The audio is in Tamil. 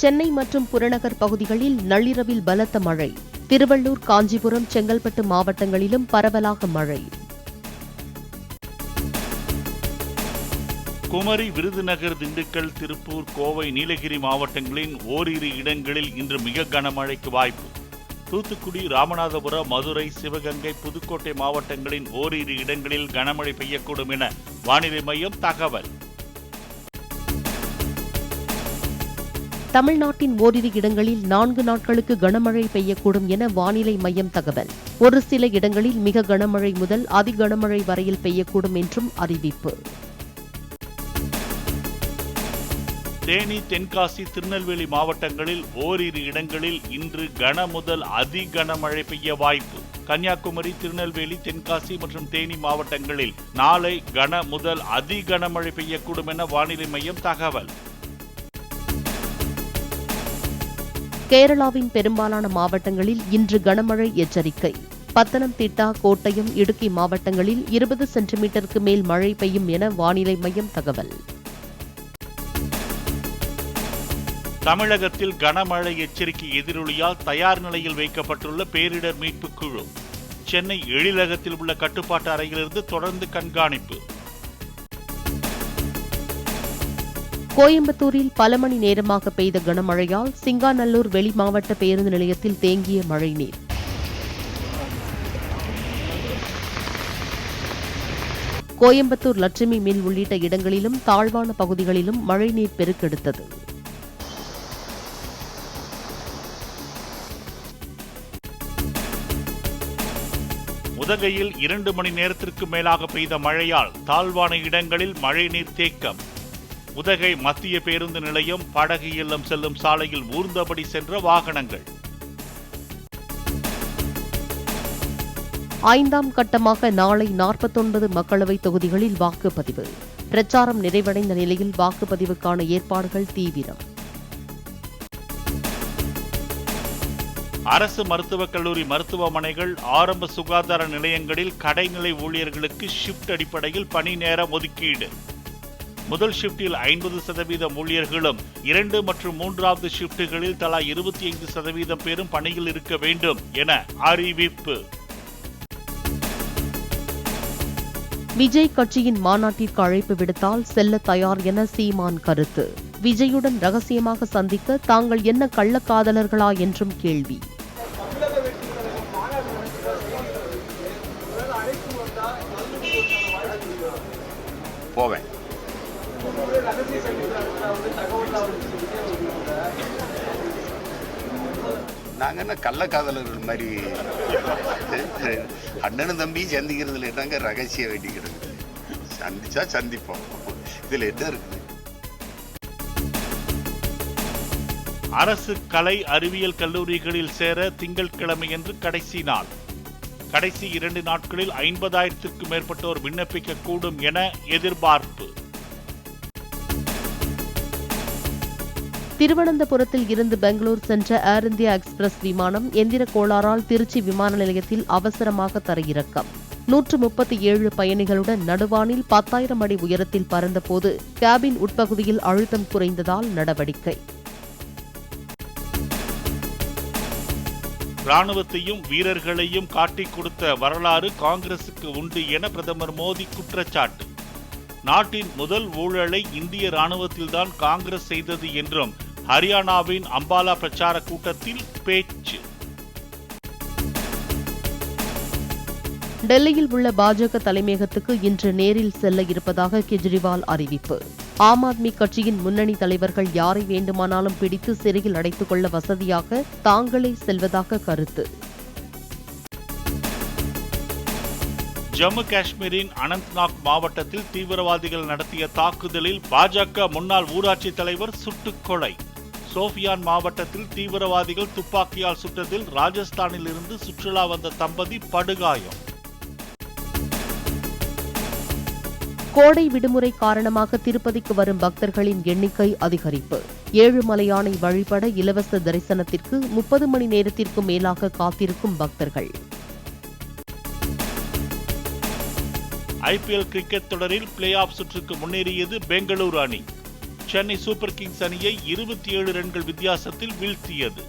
சென்னை மற்றும் புறநகர் பகுதிகளில் நள்ளிரவில் பலத்த மழை. திருவள்ளூர், காஞ்சிபுரம், செங்கல்பட்டு மாவட்டங்களிலும் பரவலாக மழை. குமரி, விருதுநகர், திண்டுக்கல், திருப்பூர், கோவை, நீலகிரி மாவட்டங்களின் ஓரிரு இடங்களில் இன்று மிக கனமழைக்கு வாய்ப்பு. தூத்துக்குடி, ராமநாதபுரம், மதுரை, சிவகங்கை, புதுக்கோட்டை மாவட்டங்களின் ஓரிரு இடங்களில் கனமழை பெய்யக்கூடும் என வானிலை மையம் தகவல். தமிழ்நாட்டின் ஓரிரு இடங்களில் 4 நாட்களுக்கு கனமழை பெய்யக்கூடும் என வானிலை மையம் தகவல். ஒரு சில இடங்களில் மிக கனமழை முதல் அதி கனமழை வரையில் பெய்யக்கூடும் என்றும் அறிவிப்பு. தேனி, தென்காசி, திருநெல்வேலி மாவட்டங்களில் ஓரிரு இடங்களில் இன்று கன முதல் அதி கனமழை பெய்ய வாய்ப்பு. கன்னியாகுமரி, திருநெல்வேலி, தென்காசி மற்றும் தேனி மாவட்டங்களில் நாளை கன முதல் அதி கனமழை பெய்யக்கூடும் என வானிலை மையம் தகவல். கேரளாவின் பெரும்பாலான மாவட்டங்களில் இன்று கனமழை எச்சரிக்கை. பத்தனம்திட்டா, கோட்டயம், இடுக்கி மாவட்டங்களில் 20 சென்டிமீட்டருக்கு மேல் மழை பெய்யும் என வானிலை மையம் தகவல். தமிழகத்தில் கனமழை எச்சரிக்கை எதிரொலியால் தயார் நிலையில் வைக்கப்பட்டுள்ள பேரிடர் மீட்புக் குழு. சென்னை எழிலகத்தில் உள்ள கட்டுப்பாட்டு அறையிலிருந்து தொடர்ந்து கண்காணிப்பு. கோயம்புத்தூரில் பல மணி நேரமாக பெய்த கனமழையால் சிங்காநல்லூர் வெளி மாவட்ட பேருந்து நிலையத்தில் தேங்கிய மழைநீர். கோயம்புத்தூர் லட்சுமி மில் உள்ளிட்ட இடங்களிலும் தாழ்வான பகுதிகளிலும் மழைநீர் பெருக்கெடுத்தது. உதகையில் 2 மணி நேரத்திற்கு மேலாக பெய்த மழையால் தாழ்வான இடங்களில் மழைநீர் தேக்கம். உதகை மத்திய பேருந்து நிலையம், படகு இல்லம் செல்லும் சாலையில் ஊர்ந்தபடி சென்ற வாகனங்கள். 5ஆம் கட்டமாக நாளை 49 மக்களவைத் தொகுதிகளில் வாக்குப்பதிவு. பிரச்சாரம் நிறைவடைந்த நிலையில் வாக்குப்பதிவுக்கான ஏற்பாடுகள் தீவிரம். அரசு மருத்துவக் கல்லூரி, மருத்துவமனைகள், ஆரம்ப சுகாதார நிலையங்களில் கடைநிலை ஊழியர்களுக்கு ஷிப்ட் அடிப்படையில் பணி நேரம் ஒதுக்கீடு. முதல் ஷிப்டில் 50% ஊழியர்களும் 2 மற்றும் 3வது ஷிப்டுகளில் தலா 25% பேரும் பணியில் இருக்க வேண்டும் என அறிவிப்பு. விஜய் கட்சியின் மாநாட்டிற்கு அழைப்பு விடுத்தால் செல்ல தயார் என சீமான் கருத்து. விஜயுடன் ரகசியமாக சந்திக்க தாங்கள் என்ன கள்ளக்காதலர்களா என்றும் கேள்வி. போவேன். நாங்க என்ன கள்ளக்காதலர்கள் மாதிரி அண்ணனும் தம்பி சந்திக்கிறதுல என்னங்க ரகசியம் வேண்டிக்கிறது? சந்திச்சா சந்திப்போம், இதுல என்ன இருக்குது? அரசு கலை அறிவியல் கல்லூரிகளில் சேர திங்கட்கிழமையன்று கடைசி நாள். கடைசி 2 நாட்களில் 50,000க்கும் மேற்பட்டோர் விண்ணப்பிக்க கூடும் என எதிர்பார்ப்பு. திருவனந்தபுரத்தில் இருந்து பெங்களூர் சென்ற ஏர் இந்தியா எக்ஸ்பிரஸ் விமானம் எந்திர கோளாறால் திருச்சி விமான நிலையத்தில் அவசரமாக தரையிறக்கம். 137 பயணிகளுடன் நடுவானில் 10,000 அடி உயரத்தில் பறந்தபோது கேபின் உட்பகுதியில் அழுத்தம் குறைந்ததால் நடவடிக்கை. ராணுவத்தையும் வீரர்களையும் காட்டிக் கொடுத்த வரலாறு காங்கிரசுக்கு உண்டு என பிரதமர் மோடி குற்றச்சாட்டு. நாட்டின் முதல் ஊழலை இந்திய ராணுவத்தில்தான் காங்கிரஸ் செய்தது என்றும் ஹரியானாவின் அம்பாலா பிரச்சார கூட்டத்தில் பேச்சு. டெல்லியில் உள்ள பாஜக தலைமையகத்துக்கு இன்று நேரில் செல்ல இருப்பதாக கெஜ்ரிவால் அறிவிப்பு. ஆம் ஆத்மி கட்சியின் முன்னணி தலைவர்கள் யாரை வேண்டுமானாலும் பிடித்து சிறையில் அடைத்துக் கொள்ள வசதியாக தாங்களே செல்வதாக கருத்து. ஜம்மு காஷ்மீரின் அனந்த்நாக் மாவட்டத்தில் தீவிரவாதிகள் நடத்திய தாக்குதலில் பாஜக முன்னாள் ஊராட்சி தலைவர் சுட்டுக் கொலை. சோஃபியான் மாவட்டத்தில் தீவிரவாதிகள் துப்பாக்கியால் சுட்டதில் ராஜஸ்தானில் இருந்து சுற்றுலா வந்த தம்பதி படுகாயம். கோடை விடுமுறை காரணமாக திருப்பதிக்கு வரும் பக்தர்களின் எண்ணிக்கை அதிகரிப்பு. ஏழுமலையானை வழிபட இலவச தரிசனத்திற்கு 30 மணி நேரத்திற்கும் மேலாக காத்திருக்கும் பக்தர்கள். IPL கிரிக்கெட் தொடரில் பிளே ஆஃப் சுற்றுக்கு முன்னேறியது பெங்களூரு அணி. சென்னை சூப்பர் கிங்ஸ் அணியை 27 ரன்கள் வித்தியாசத்தில் வீழ்த்தியது.